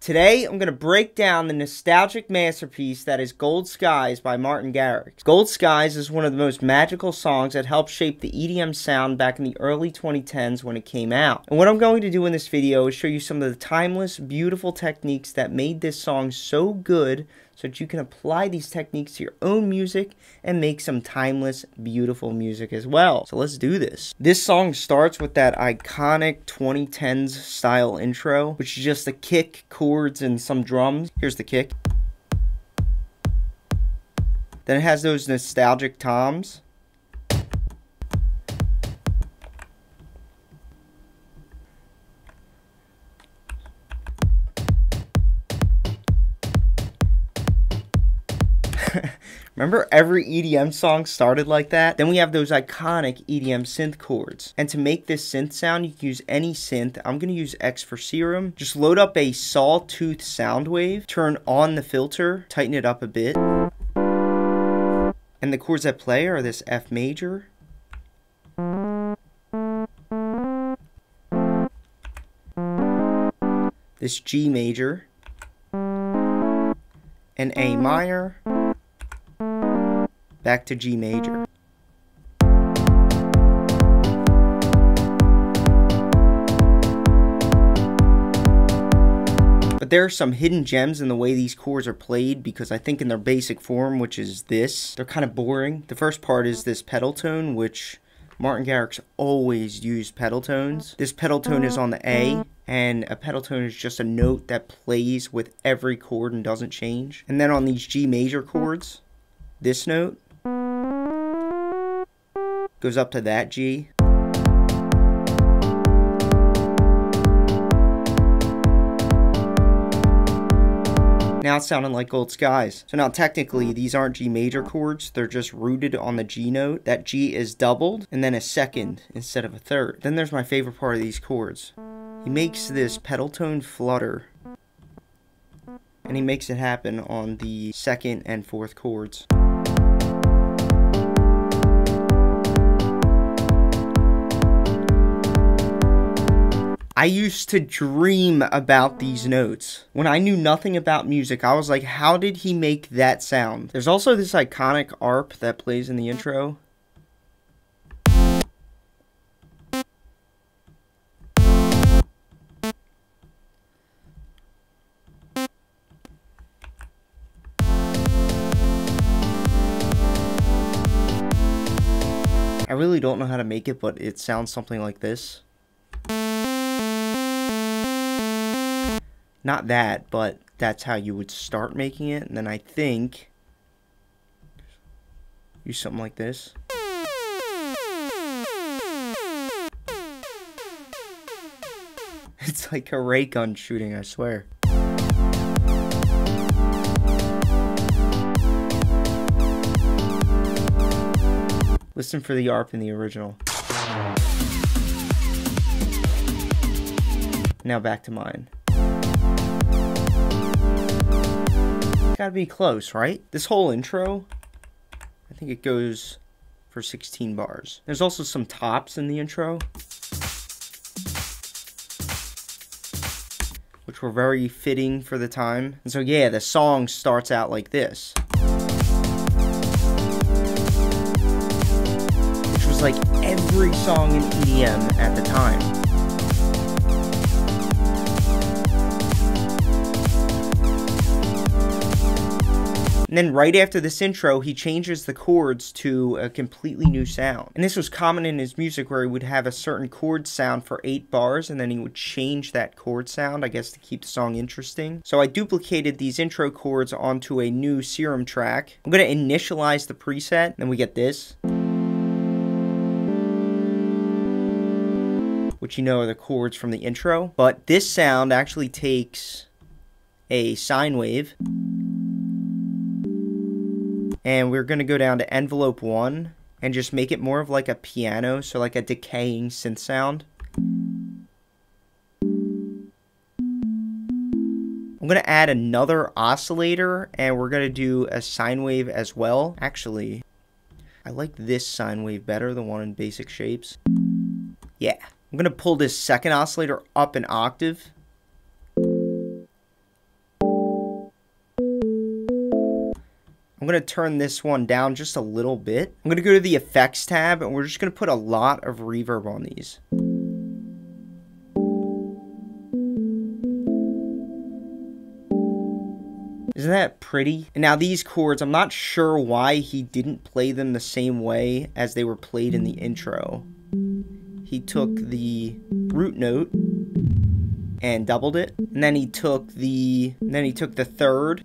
Today, I'm going to break down the nostalgic masterpiece that is Gold Skies by Martin Garrix. Gold Skies is one of the most magical songs that helped shape the EDM sound back in the early 2010s when it came out. And what I'm going to do in this video is show you some of the timeless, beautiful techniques that made this song so good so that you can apply these techniques to your own music and make some timeless, beautiful music as well. So let's do this. This song starts with that iconic 2010s style intro, which is just a kick, chords, and some drums. Here's the kick. Then it has those nostalgic toms. Remember, every EDM song started like that? Then we have those iconic EDM synth chords. And to make this synth sound, you can use any synth. I'm going to use XFER Serum. Just load up a sawtooth sound wave, turn on the filter, tighten it up a bit. And the chords that play are this F major, this G major, and A minor, back to G major. But there are some hidden gems in the way these chords are played, because I think in their basic form, which is this, they're kind of boring. The first part is this pedal tone, which Martin Garrix always used pedal tones. This pedal tone is on the A, and a pedal tone is just a note that plays with every chord and doesn't change. And then on these G major chords, this note goes up to that G. Now it's sounding like Gold Skies. So now technically these aren't G major chords, they're just rooted on the G note. That G is doubled and then a second instead of a third. Then there's my favorite part of these chords. He makes this pedal tone flutter, and he makes it happen on the second and fourth chords. I used to dream about these notes. When I knew nothing about music, I was like, how did he make that sound? There's also this iconic ARP that plays in the intro. I really don't know how to make it, but it sounds something like this. Not that, but that's how you would start making it. And then I think use something like this. It's like a ray gun shooting, I swear. Listen for the ARP in the original. Now back to mine. Gotta be close, right? This whole intro, I think it goes for 16 bars. There's also some tops in the intro, which were very fitting for the time. And so yeah, the song starts out like this, which was like every song in EDM at the time. And then right after this intro, he changes the chords to a completely new sound. And this was common in his music, where he would have a certain chord sound for 8 bars, and then he would change that chord sound, I guess, to keep the song interesting. So I duplicated these intro chords onto a new Serum track. I'm going to initialize the preset, then we get this, which you know are the chords from the intro. But this sound actually takes a sine wave, and we're going to go down to envelope 1 and just make it more of like a piano, so like a decaying synth sound. I'm going to add another oscillator, and we're going to do a sine wave as well. Actually, I like this sine wave better, the one in basic shapes. Yeah. I'm going to pull this second oscillator up an octave. I'm going to turn this one down just a little bit. I'm going to go to the effects tab and we're just going to put a lot of reverb on these. Isn't that pretty? And now these chords, I'm not sure why he didn't play them the same way as they were played in the intro. He took the root note and doubled it, and then he took the third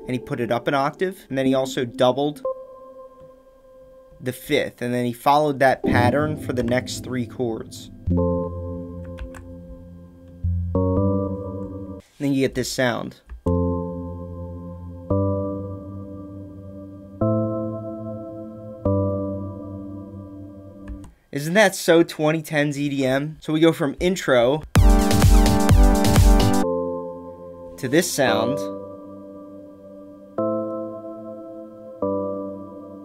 and he put it up an octave, and then he also doubled the fifth, and then he followed that pattern for the next 3 chords. And then you get this sound. Isn't that so 2010s EDM? So we go from intro to this sound.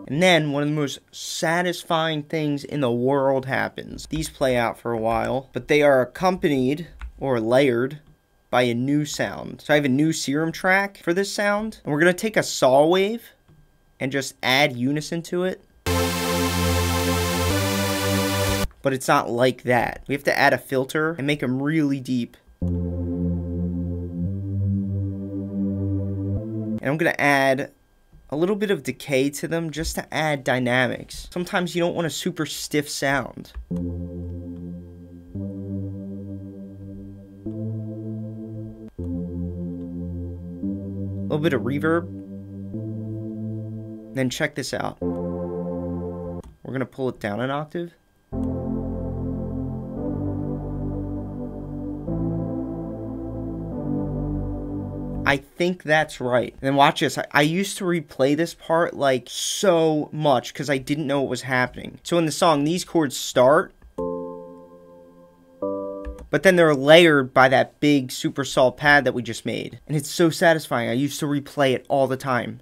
And then one of the most satisfying things in the world happens. These play out for a while, but they are accompanied or layered by a new sound. So I have a new Serum track for this sound, and we're gonna take a saw wave and just add unison to it. But it's not like that. We have to add a filter and make them really deep. And I'm gonna add a little bit of decay to them just to add dynamics. Sometimes you don't want a super stiff sound. A little bit of reverb. Then check this out. We're gonna pull it down an octave. I think that's right. And then watch this. I used to replay this part like so much because I didn't know what was happening. So in the song, these chords start, but then they're layered by that big super saw pad that we just made. And it's so satisfying. I used to replay it all the time.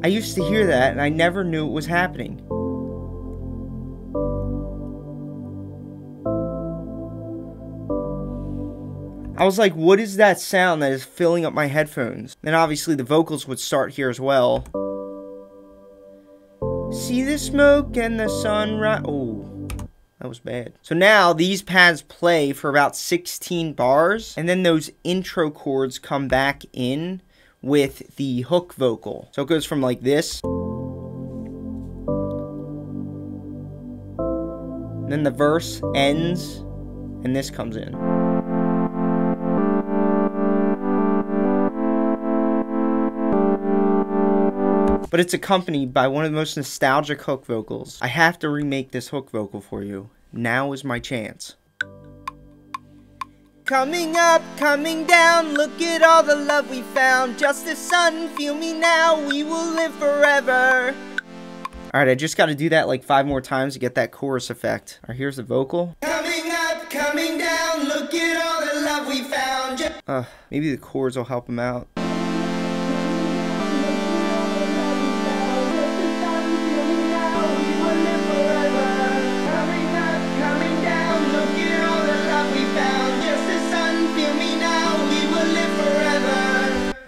I used to hear that and I never knew it was happening. I was like, what is that sound that is filling up my headphones? And obviously the vocals would start here as well. See the smoke and the sunrise. Oh, that was bad. So now these pads play for about 16 bars, and then those intro chords come back in with the hook vocal. So it goes from like this, and then the verse ends, and this comes in. But it's accompanied by one of the most nostalgic hook vocals. I have to remake this hook vocal for you. Now is my chance. Coming up, coming down, look at all the love we found. Just the sun, feel me now, we will live forever. Alright, I just got to do that like 5 more times to get that chorus effect. Alright, here's the vocal. Coming up, coming down, look at all the love we found. Maybe the chords will help him out.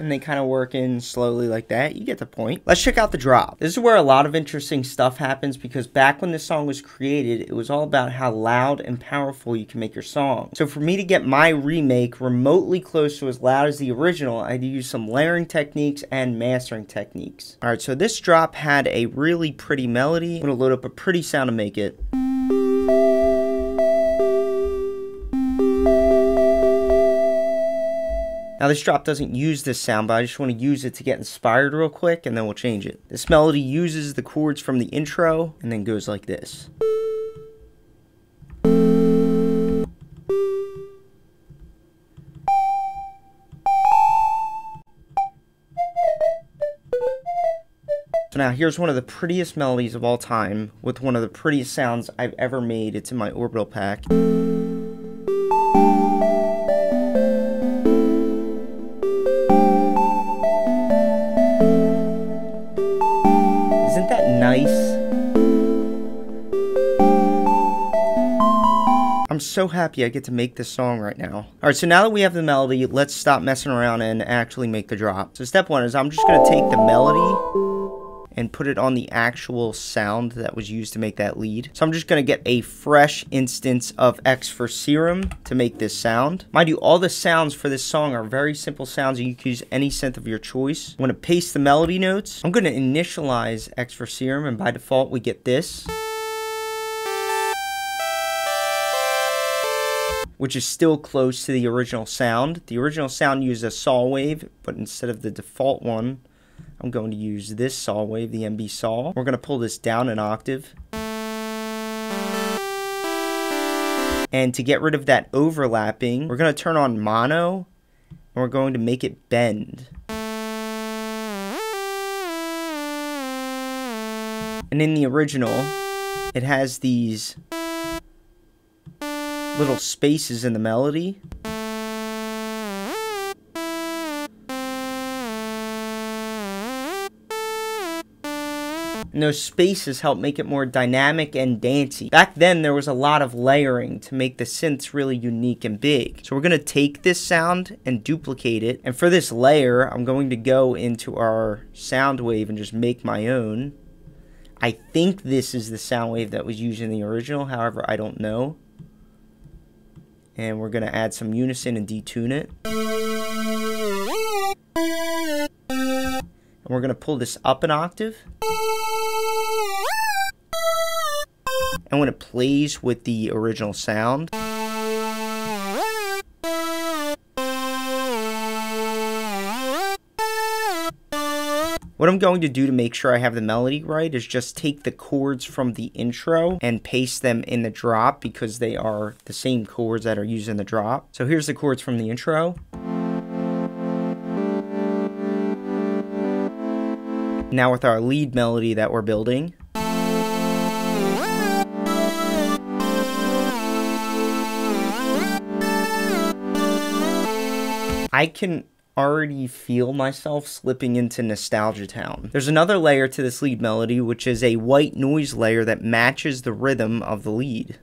And they kind of work in slowly like that. You get the point. Let's check out the drop. This is where a lot of interesting stuff happens, because back when this song was created, it was all about how loud and powerful you can make your song. So for me to get my remake remotely close to as loud as the original, I had to use some layering techniques and mastering techniques. Alright, so this drop had a really pretty melody. I'm going to load up a pretty sound to make it. Now this drop doesn't use this sound, but I just want to use it to get inspired real quick, and then we'll change it. This melody uses the chords from the intro, and then goes like this. So now here's one of the prettiest melodies of all time, with one of the prettiest sounds I've ever made. It's in my orbital pack. Isn't that nice? so happy I get to make this song right now. Alright, so now that we have the melody, let's stop messing around and actually make the drop. So step one is I'm just going to take the melody and put it on the actual sound that was used to make that lead. So I'm just going to get a fresh instance of XFER Serum to make this sound. Mind you, all the sounds for this song are very simple sounds, and you can use any synth of your choice. I'm going to paste the melody notes. I'm going to initialize XFER Serum, and by default we get this, which is still close to the original sound. The original sound used a saw wave, but instead of the default one, I'm going to use this saw wave, the MB saw. We're going to pull this down an octave. And to get rid of that overlapping, we're going to turn on mono, and we're going to make it bend. And in the original, it has these little spaces in the melody. And those spaces help make it more dynamic and dancey. Back then, there was a lot of layering to make the synths really unique and big. So we're going to take this sound and duplicate it. And for this layer, I'm going to go into our sound wave and just make my own. I think this is the sound wave that was used in the original. However, I don't know. And we're going to add some unison and detune it. And we're going to pull this up an octave. And when it plays with the original sound, what I'm going to do to make sure I have the melody right is just take the chords from the intro and paste them in the drop, because they are the same chords that are used in the drop. So here's the chords from the intro. Now with our lead melody that we're building, I can already feel myself slipping into Nostalgia Town. There's another layer to this lead melody, which is a white noise layer that matches the rhythm of the lead.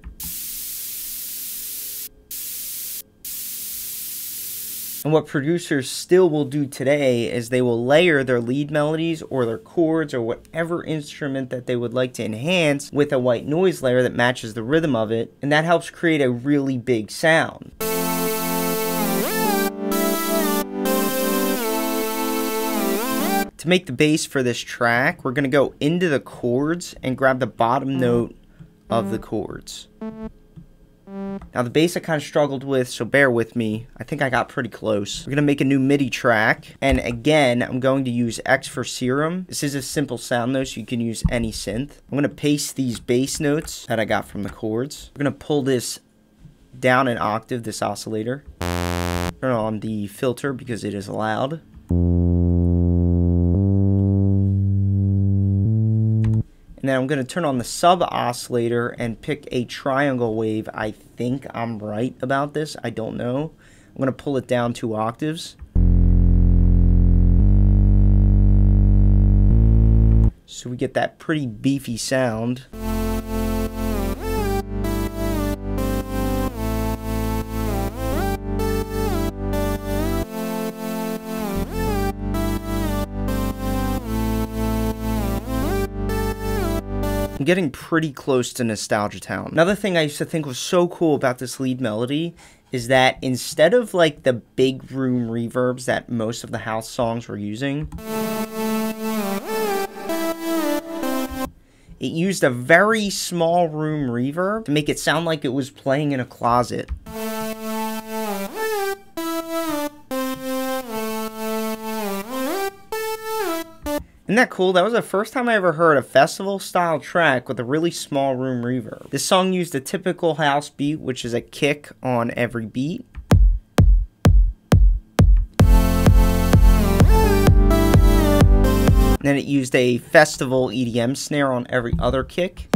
And what producers still will do today is they will layer their lead melodies or their chords or whatever instrument that they would like to enhance with a white noise layer that matches the rhythm of it, and that helps create a really big sound. To make the bass for this track, we're going to go into the chords and grab the bottom note of the chords. Now the bass I kind of struggled with, so bear with me. I think I got pretty close. We're going to make a new MIDI track, and again, I'm going to use XFER Serum. This is a simple sound though, so you can use any synth. I'm going to paste these bass notes that I got from the chords. We're going to pull this down an octave, this oscillator. Turn on the filter because it is loud. And then I'm going to turn on the sub oscillator and pick a triangle wave. I think I'm right about this. I don't know. I'm going to pull it down 2 octaves. So we get that pretty beefy sound. I'm getting pretty close to Nostalgia Town. Another thing I used to think was so cool about this lead melody is that instead of like the big room reverbs that most of the house songs were using, it used a very small room reverb to make it sound like it was playing in a closet. Isn't that cool? That was the first time I ever heard a festival-style track with a really small room reverb. This song used a typical house beat, which is a kick on every beat. And then it used a festival EDM snare on every other kick.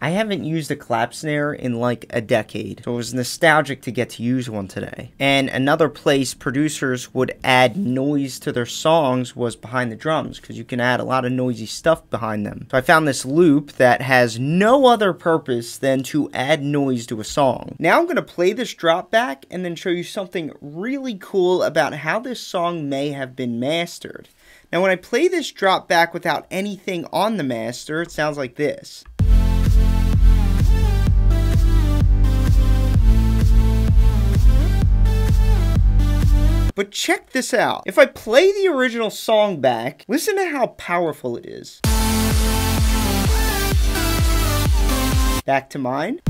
I haven't used a clap snare in like a decade, so it was nostalgic to get to use one today. And another place producers would add noise to their songs was behind the drums, because you can add a lot of noisy stuff behind them. So I found this loop that has no other purpose than to add noise to a song. Now I'm going to play this drop back and then show you something really cool about how this song may have been mastered. Now when I play this drop back without anything on the master, it sounds like this. But check this out. If I play the original song back, listen to how powerful it is. Back to mine.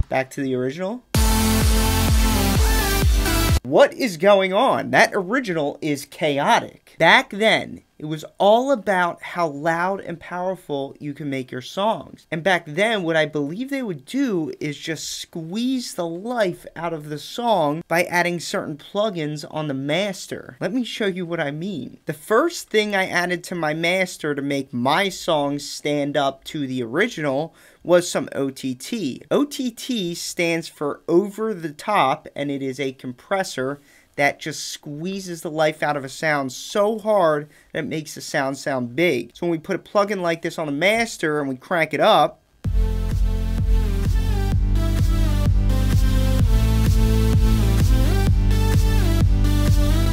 Back to the original. What is going on? That original is chaotic. Back then, it was all about how loud and powerful you can make your songs. And back then, what I believe they would do is just squeeze the life out of the song by adding certain plugins on the master. Let me show you what I mean. The first thing I added to my master to make my songs stand up to the original was some OTT. OTT stands for over the top, and it is a compressor that just squeezes the life out of a sound so hard that it makes the sound big. So when we put a plugin like this on the master and we crank it up,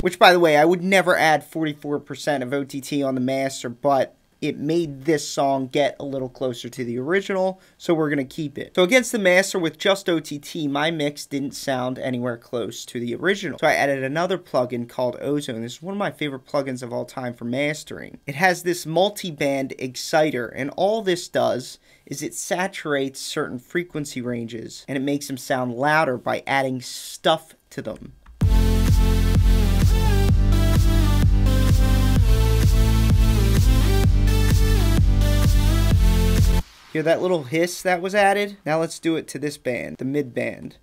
which by the way, I would never add 44% of OTT on the master, but it made this song get a little closer to the original, so we're going to keep it. So against the master with just OTT, my mix didn't sound anywhere close to the original. So I added another plugin called Ozone. This is one of my favorite plugins of all time for mastering. It has this multi-band exciter, and all this does is it saturates certain frequency ranges, and it makes them sound louder by adding stuff to them. Hear that little hiss that was added? Now let's do it to this band, the mid band.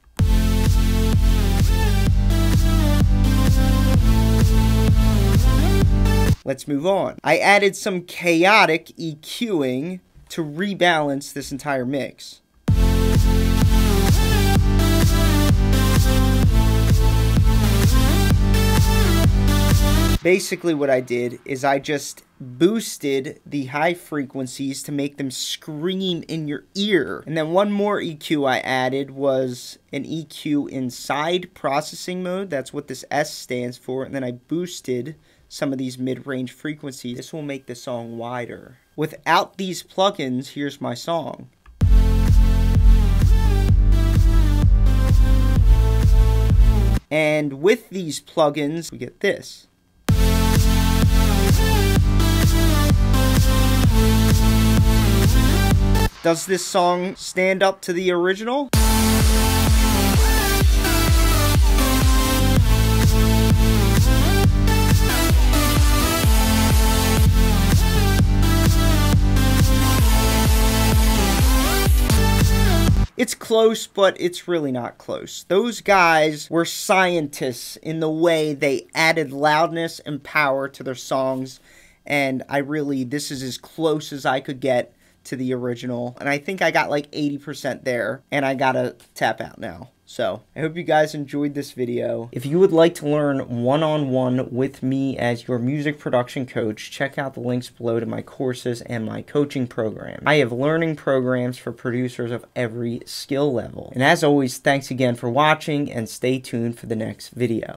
Let's move on. I added some chaotic EQing to rebalance this entire mix. Basically what I did is I just boosted the high frequencies to make them scream in your ear. And then one more EQ I added was an EQ inside processing mode. That's what this S stands for. And then I boosted some of these mid-range frequencies. This will make the song wider. Without these plugins, here's my song. And with these plugins, we get this. Does this song stand up to the original? It's close, but it's really not close. Those guys were scientists in the way they added loudness and power to their songs, and this is as close as I could get to the original, and I think I got like 80% there, and I gotta tap out now. So, I hope you guys enjoyed this video. If you would like to learn one-on-one with me as your music production coach, check out the links below to my courses and my coaching program. I have learning programs for producers of every skill level. And as always, thanks again for watching, and stay tuned for the next video.